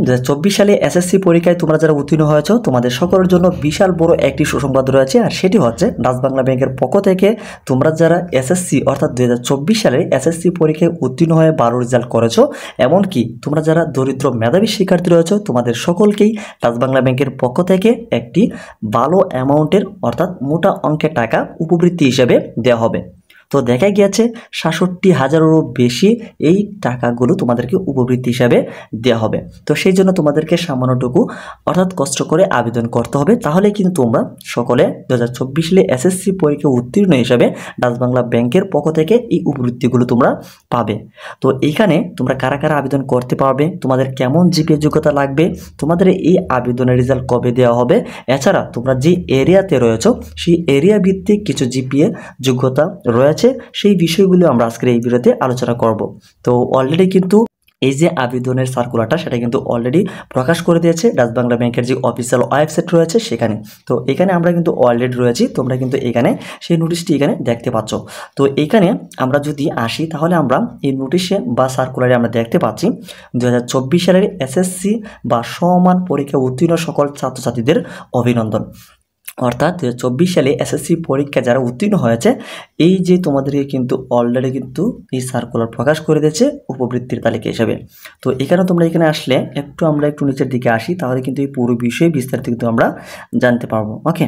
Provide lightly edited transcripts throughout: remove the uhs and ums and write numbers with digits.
2024 সালে এসএসসি পরীক্ষায় তোমরা যারা উত্তীর্ণ হয়েছো তোমাদের সকলের জন্য বিশাল বড় একটি সুসংবাদ রয়েছে, আর সেটি হচ্ছে ডাচ বাংলা ব্যাংকের পক্ষ থেকে তোমরা যারা এসএসসি অর্থাৎ 2024 সালে এসএসসি পরীক্ষায় উত্তীর্ণ হয়ে ভালো রেজাল্ট করেছো, এমনকি তোমরা যারা দরিদ্র মেধাবী শিক্ষার্থী রয়েছে তোমাদের সকলকেই ডাচ বাংলা ব্যাংকের পক্ষ থেকে একটি ভালো অ্যামাউন্টের অর্থাৎ মোটা অঙ্কের টাকা উপবৃত্তি হিসেবে দেওয়া হবে। তো দেখা গিয়েছে ৬৭,০০০-এরও বেশি এই টাকাগুলো তোমাদেরকে উপবৃত্তি হিসাবে দেওয়া হবে। তো সেই জন্য তোমাদেরকে সামান্যটুকু অর্থাৎ কষ্ট করে আবেদন করতে হবে, তাহলে কিন্তু তোমরা সকলে 2024 সালে এসএসসি পরীক্ষা উত্তীর্ণ হিসাবে ডাচ বাংলা ব্যাংকের পক্ষ থেকে এই উপবৃত্তিগুলো তোমরা পাবে। তো এইখানে তোমরা কারা কারা আবেদন করতে পারবে, তোমাদের কেমন জিপিএ যোগ্যতা লাগবে, তোমাদের এই আবেদনের রেজাল্ট কবে দেওয়া হবে, এছাড়া তোমরা যে এরিয়াতে রয়েছো সেই এরিয়া ভিত্তিক কিছু জিপিএ যোগ্যতা রয়েছে, সেই বিষয়গুলো আমরা আজকের এই ভিডিওতে আলোচনা করব। তো অলরেডি কিন্তু এই যে আবেদনের সার্কুলারটা সেটা কিন্তু অলরেডি প্রকাশ করে দিয়েছে ডাচ বাংলা ব্যাংকের যে অফিসিয়াল ওয়েবসাইট রয়েছে সেখানে। তো এখানে আমরা কিন্তু অলরেডি রয়েছি, তোমরা কিন্তু এখানে সেই নোটিশটি এখানে দেখতে পাচ্ছ। তো এখানে আমরা যদি আসি তাহলে আমরা এই নোটিশে বা সার্কুলারে আমরা দেখতে পাচ্ছি 2024 সালের এসএসসি বা সমমান পরীক্ষা উত্তীর্ণ সকল ছাত্রছাত্রীদের অভিনন্দন। অর্থাৎ 2024 সালে এসএসসি পরীক্ষা যারা উত্তীর্ণ হয়েছে এই যে তোমাদেরকে কিন্তু অলরেডি কিন্তু এই সার্কুলার প্রকাশ করে দিয়েছে উপবৃত্তির তালিকা হিসাবে। তো এখানে তোমরা এখানে আসলে আমরা একটু নিচের দিকে আসি, তাহলে কিন্তু এই পুরো বিষয়ে বিস্তারিত কিন্তু আমরা জানতে পারবো। ওকে,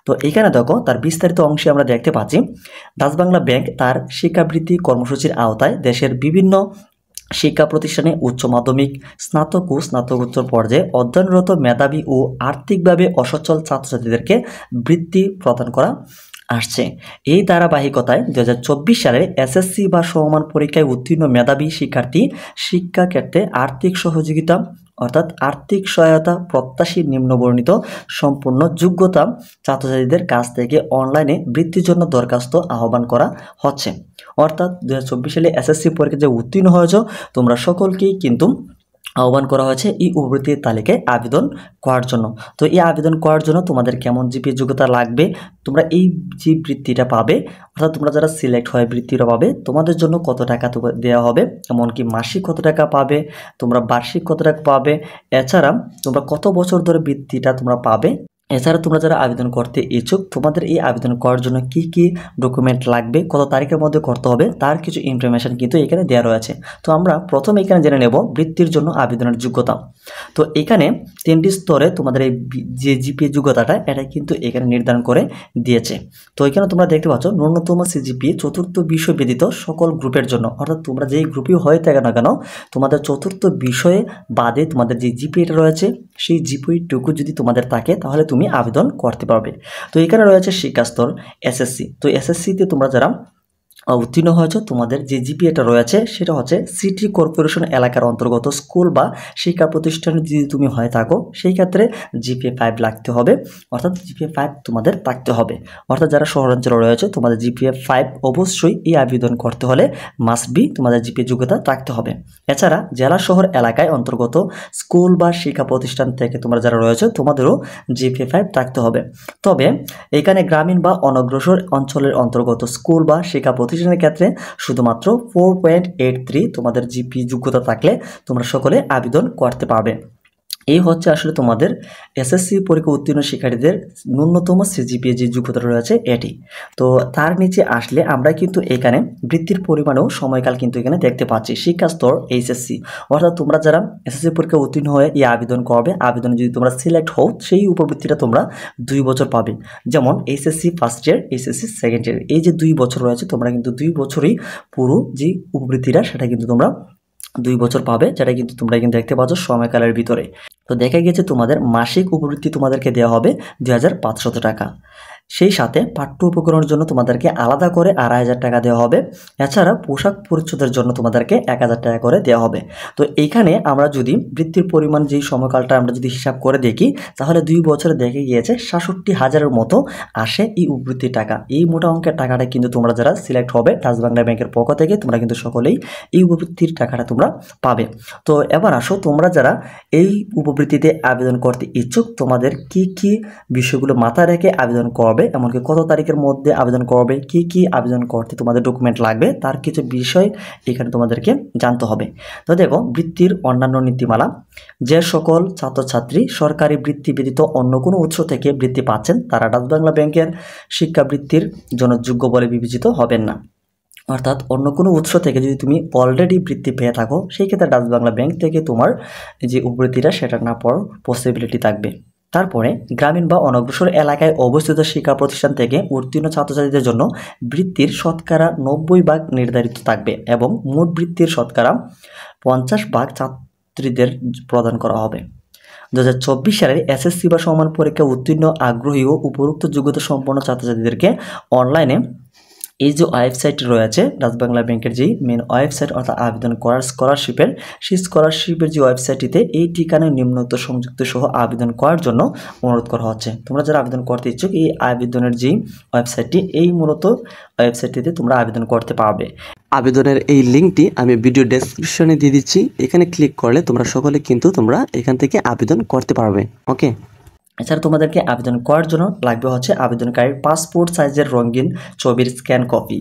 তো এখানে দেখো তার বিস্তারিত অংশে আমরা দেখতে পাচ্ছি ডাচ বাংলা ব্যাংক তার শিক্ষাবৃত্তি কর্মসূচির আওতায় দেশের বিভিন্ন শিক্ষা প্রতিষ্ঠানে উচ্চ মাধ্যমিক, স্নাতক ও স্নাতকোত্তর পর্যায়ে অধ্যয়নরত মেধাবী ও আর্থিকভাবে অসচ্ছল ছাত্রছাত্রীদেরকে বৃত্তি প্রদান করা আসছে। এই ধারাবাহিকতায় 2024 সালে এসএসসি বা সমমান পরীক্ষায় উত্তীর্ণ মেধাবী শিক্ষার্থী শিক্ষাক্ষেত্রে আর্থিক সহযোগিতা অর্থাৎ আর্থিক সহায়তা প্রত্যাশী নিম্নবর্ণিত সম্পূর্ণ যোগ্যতা ছাত্রছাত্রীদের কাছ থেকে অনলাইনে বৃত্তির জন্য দরখাস্ত আহ্বান করা হচ্ছে। অর্থাৎ 2024 সালে এসএসসি পরীক্ষায় যে উত্তীর্ণ হয়েছ তোমরা সকলকেই কিন্তু আহ্বান করা হয়েছে এই উপবৃত্তির তালিকায় আবেদন করার জন্য। তো এই আবেদন করার জন্য তোমাদের কেমন জিপিএ যোগ্যতা লাগবে, তোমরা এই যে বৃত্তিটা পাবে অর্থাৎ তোমরা যারা সিলেক্ট হয় বৃত্তিটা পাবে, তোমাদের জন্য কত টাকা দেওয়া হবে, এমনকি মাসিক কত টাকা পাবে, তোমরা বার্ষিক কত টাকা পাবে, এছাড়া তোমরা কত বছর ধরে বৃত্তিটা তোমরা পাবে, এছাড়া তোমরা যারা আবেদন করতে ইচ্ছুক তোমাদের এই আবেদন করার জন্য কি কি ডকুমেন্ট লাগবে, কত তারিখের মধ্যে করতে হবে তার কিছু ইনফরমেশন কিন্তু এখানে দেওয়া রয়েছে। তো আমরা প্রথমে এখানে জেনে নেব বৃত্তির জন্য আবেদনের যোগ্যতা। তো এখানে 3টি স্তরে তোমাদের এই যে জিপিএ যোগ্যতাটা এটা কিন্তু এখানে নির্ধারণ করে দিয়েছে। তো এখানে তোমরা দেখতে পাচ্ছ ন্যূনতম সিজিপিএ চতুর্থ বিষয় ব্যতীত সকল গ্রুপের জন্য, অর্থাৎ তোমরা যেই গ্রুপই হয়ে থাকে না কেন তোমাদের চতুর্থ বিষয়ে বাদে তোমাদের যে জিপিএটা রয়েছে সেই জিপিএটুকু যদি তোমাদের থাকে তাহলে তুমি আবেদন করতে পারবে। তো এখানে রয়েছে শিক্ষাস্তর এসএসসি। তো এসএসসিতে তোমরা যারা উত্তীর্ণ হয়েছ তোমাদের যে জিপিএটা রয়েছে সেটা হচ্ছে সিটি কর্পোরেশন এলাকার অন্তর্গত স্কুল বা শিক্ষা প্রতিষ্ঠানে যদি তুমি হয়ে থাকো সেই ক্ষেত্রে জিপিএ 5 লাগতে হবে, অর্থাৎ জিপিএ 5 তোমাদের থাকতে হবে। অর্থাৎ যারা শহরাঞ্চলে রয়েছে তোমাদের জিপিএ 5 অবশ্যই এই আবেদন করতে হলে মাস্ট বি তোমাদের জিপিএ যোগ্যতা থাকতে হবে। এছাড়া জেলা শহর এলাকায় অন্তর্গত স্কুল বা শিক্ষা প্রতিষ্ঠান থেকে তোমরা যারা রয়েছে তোমাদেরও জিপিএ 5 থাকতে হবে। তবে এখানে গ্রামীণ বা অনগ্রসর অঞ্চলের অন্তর্গত স্কুল বা শিক্ষা প্রতিষ্ঠানের ক্ষেত্রে শুধুমাত্র 4.83 তোমাদের জিপি যোগ্যতা থাকলে তোমরা সকলে আবেদন করতে পারবে। এই হচ্ছে আসলে তোমাদের এসএসসি পরীক্ষা উত্তীর্ণ শিক্ষার্থীদের ন্যূনতম সিজিপিএ যে যোগ্যতা রয়েছে এটি। তো তার নিচে আসলে আমরা কিন্তু এখানে বৃত্তির পরিমাণও সময়কাল কিন্তু এখানে দেখতে পাচ্ছি। শিক্ষাস্তর এইচএসসি, অর্থাৎ তোমরা যারা এসএসসি পরীক্ষা উত্তীর্ণ হয়ে এই আবেদন করবে, আবেদনে যদি তোমরা সিলেক্ট হও সেই উপবৃত্তিটা তোমরা 2 বছর পাবে। যেমন HSC first year, HSC second year, এই যে 2 বছর রয়েছে তোমরা কিন্তু 2 বছরই পুরো যে উপবৃত্তিটা সেটা কিন্তু তোমরা 2 বছর পাবে, যেটা কিন্তু তোমরা কিন্তু দেখতে পাচ্ছ সময়কালের ভিতরে। তো দেখা গেছে তোমাদের মাসিক উপবৃত্তি তোমাদেরকে দেওয়া হবে 2500 টাকা। সেই সাথে পাঠ্য উপকরণের জন্য তোমাদেরকে আলাদা করে 2500 টাকা দেওয়া হবে। এছাড়া পোশাক পরিচ্ছদের জন্য তোমাদেরকে 1000 টাকা করে দেওয়া হবে। তো এইখানে আমরা যদি বৃত্তির পরিমাণ যেই সময়কালটা আমরা যদি হিসাব করে দেখি তাহলে 2 বছরে দেখে গিয়েছে ৬৭,০০০-এর মতো আসে এই উপবৃত্তির টাকা। এই মোটা অঙ্কের টাকাটা কিন্তু তোমরা যারা সিলেক্ট হবে ডাচ বাংলা ব্যাংকের পক্ষ থেকে তোমরা কিন্তু সকলেই এই উপবৃত্তির টাকাটা তোমরা পাবে। তো এবার আসো তোমরা যারা এই উপবৃত্তিতে আবেদন করতে ইচ্ছুক তোমাদের কি কি বিষয়গুলো মাথায় রেখে আবেদন করবে করবে, এমনকি কত তারিখের মধ্যে আবেদন করবে, কি কি আবেদন করতে তোমাদের ডকুমেন্ট লাগবে, তার কিছু বিষয় এখানে তোমাদেরকে জানতে হবে। তো দেখো, বৃত্তির অন্যান্য নীতিমালা। যে সকল ছাত্রছাত্রী সরকারি বৃত্তি ব্যতীত অন্য কোনো উৎস থেকে বৃত্তি পাচ্ছেন তারা ডাচ বাংলা ব্যাংকের শিক্ষাবৃত্তির জন্য যোগ্য বলে বিবেচিত হবেন না। অর্থাৎ অন্য কোনো উৎস থেকে যদি তুমি অলরেডি বৃত্তি পেয়ে থাকো, সেই ক্ষেত্রে ডাচ বাংলা ব্যাংক থেকে তোমার যে উপবৃত্তিটা সেটা না পাওয়ার পসিবিলিটি থাকবে। তারপরে গ্রামীণ বা অনগ্রসর এলাকায় অবস্থিত শিক্ষা প্রতিষ্ঠান থেকে উত্তীর্ণ ছাত্রছাত্রীদের জন্য বৃত্তির শতকরা 90% নির্ধারিত থাকবে এবং মোট বৃত্তির শতকরা 50% ছাত্রীদের প্রদান করা হবে। 2024 সালের এসএসসি বা সমান পরীক্ষা উত্তীর্ণ আগ্রহী ও উপরোক্ত যোগ্যতা সম্পন্ন ছাত্রছাত্রীদেরকে অনলাইনে এই যে ওয়েবসাইট রয়েছে ডাচ বাংলা ব্যাংকের যেই মেন ওয়েবসাইট, অর্থাৎ আবেদন করার স্কলারশিপের, সেই স্কলারশিপের যে ওয়েবসাইটটিতে এই ঠিকানায় নিম্নোক্ত সংযুক্ত সহ আবেদন করার জন্য অনুরোধ করা হচ্ছে। তোমরা যারা আবেদন করতে ইচ্ছুক, এই আবেদনের যেই ওয়েবসাইটটি, এই মূলত ওয়েবসাইটটিতে তোমরা আবেদন করতে পারবে। আবেদনের এই লিঙ্কটি আমি ভিডিও ডেসক্রিপশনে দিয়ে দিচ্ছি, এখানে ক্লিক করলে তোমরা সকলে কিন্তু তোমরা এখান থেকে আবেদন করতে পারবে। ওকে, এছাড়া তোমাদেরকে আবেদন করার জন্য লাগবে হচ্ছে আবেদনকারীর পাসপোর্ট সাইজের রঙিন ছবির স্ক্যান কপি,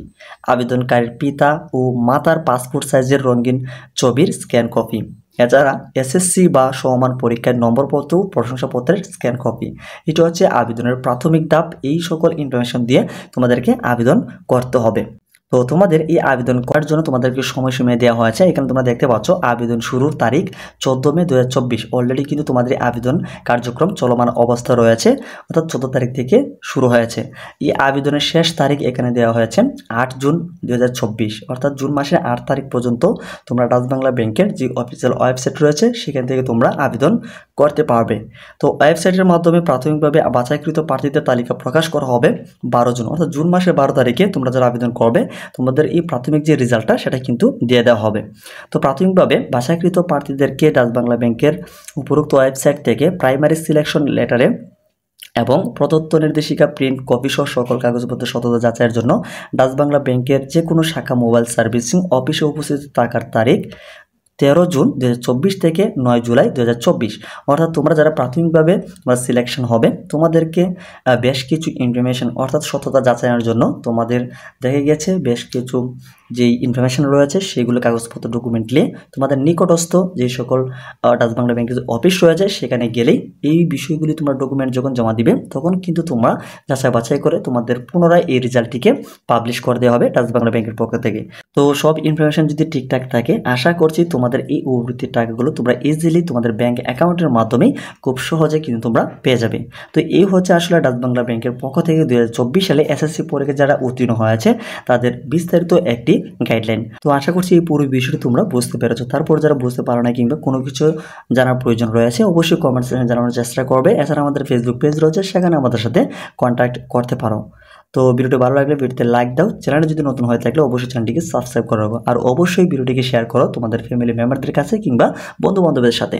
আবেদনকারীর পিতা ও মাতার পাসপোর্ট সাইজের রঙিন ছবির স্ক্যান কপি, এছাড়া এসএসসি বা সমমান পরীক্ষার নম্বরপত্র ও প্রশংসাপত্রের স্ক্যান কপি। এটা হচ্ছে আবেদনের প্রাথমিক ধাপ। এই সকল ইনফরমেশন দিয়ে তোমাদেরকে আবেদন করতে হবে। তো তোমাদের এই আবেদন করার জন্য তোমাদেরকে সময়সীমা দেওয়া হয়েছে। এখানে তোমরা দেখতে পাচ্ছ আবেদন শুরুর তারিখ 14 মে 2024। অলরেডি কিন্তু তোমাদের আবেদন কার্যক্রম চলমান অবস্থা রয়েছে, অর্থাৎ 14 তারিখ থেকে শুরু হয়েছে। এই আবেদনের শেষ তারিখ এখানে দেওয়া হয়েছে 8 জুন 2024, অর্থাৎ জুন মাসের 8 তারিখ পর্যন্ত তোমরা ডাচ বাংলা ব্যাংকের যে অফিসিয়াল ওয়েবসাইট রয়েছে সেখান থেকে তোমরা আবেদন করতে পারবে। তো ওয়েবসাইটের মাধ্যমে প্রাথমিকভাবে বাছাইকৃত প্রার্থীদের তালিকা প্রকাশ করা হবে 12 জুন, অর্থাৎ জুন মাসের 12 তারিখে তোমরা যারা আবেদন করবে তোমাদের এই প্রাথমিক যে রেজাল্টটা সেটা কিন্তু দিয়ে দেওয়া হবে। তো প্রাথমিকভাবে বাছাইকৃত প্রার্থীদেরকে ডাচ বাংলা ব্যাংকের উপরোক্ত ওয়েবসাইট থেকে প্রাইমারি সিলেকশন লেটারে এবং প্রদত্ত নির্দেশিকা প্রিন্ট কপি সহ সকল কাগজপত্রের সততা যাচাইয়ের জন্য ডাচ বাংলা ব্যাংকের যে কোনো শাখা মোবাইল সার্ভিসিং অফিসে উপস্থিত থাকার তারিখ 13 জুন 2024 থেকে 9 জুলাই 2024। অর্থাৎ তোমরা যারা প্রাথমিকভাবে তোমার সিলেকশন হবে, তোমাদেরকে বেশ কিছু ইনফরমেশন অর্থাৎ সততা যাচাইয়ের জন্য তোমাদের দেখা গেছে বেশ কিছু যেই ইনফরমেশন রয়েছে সেগুলো কাগজপত্র ডকুমেন্ট নিয়ে তোমাদের নিকটস্থ যে সকল ডাচ বাংলা ব্যাংকের অফিস রয়েছে সেখানে গেলেই এই বিষয়গুলি তোমার ডকুমেন্ট যখন জমা দিবে তখন কিন্তু তোমরা যাচাই বাছাই করে তোমাদের পুনরায় এই রেজাল্টটিকে পাবলিশ করে দেওয়া হবে ডাচ বাংলা ব্যাংকের পক্ষ থেকে। তো সব ইনফরমেশন যদি ঠিকঠাক থাকে, আশা করছি তোমাদের এই উপবৃত্তির টাকাগুলো তোমরা ইজিলি তোমাদের ব্যাংক অ্যাকাউন্টের মাধ্যমে খুব সহজে কিন্তু তোমরা পেয়ে যাবে। তো এই হচ্ছে আসলে ডাচ বাংলা ব্যাংকের পক্ষ থেকে 2024 সালে এসএসসি পরীক্ষা যারা উত্তীর্ণ হয়েছে তাদের বিস্তারিত একটি গাইডলাইন। তো আশা করছি এই পুরো বিষয়টি তোমরা বুঝতে পেরেছো। তারপর যারা বুঝতে পারো না কিংবা কোনো কিছু জানার প্রয়োজন রয়েছে অবশ্যই কমেন্ট সেকশনে জানানোর চেষ্টা করবে। এছাড়া আমাদের ফেসবুক পেজ রয়েছে, সেখানে আমাদের সাথে কন্ট্যাক্ট করতে পারো। তো ভিডিওটি ভালো লাগলে ভিডিওতে লাইক দাও, চ্যানেলে যদি নতুন হয়ে থাকলে অবশ্যই চ্যানেলটিকে সাবস্ক্রাইব করে রাখো, আর অবশ্যই ভিডিওটিকে শেয়ার করো তোমাদের ফ্যামিলি মেম্বারদের কাছে কিংবা বন্ধু বান্ধবদের সাথে।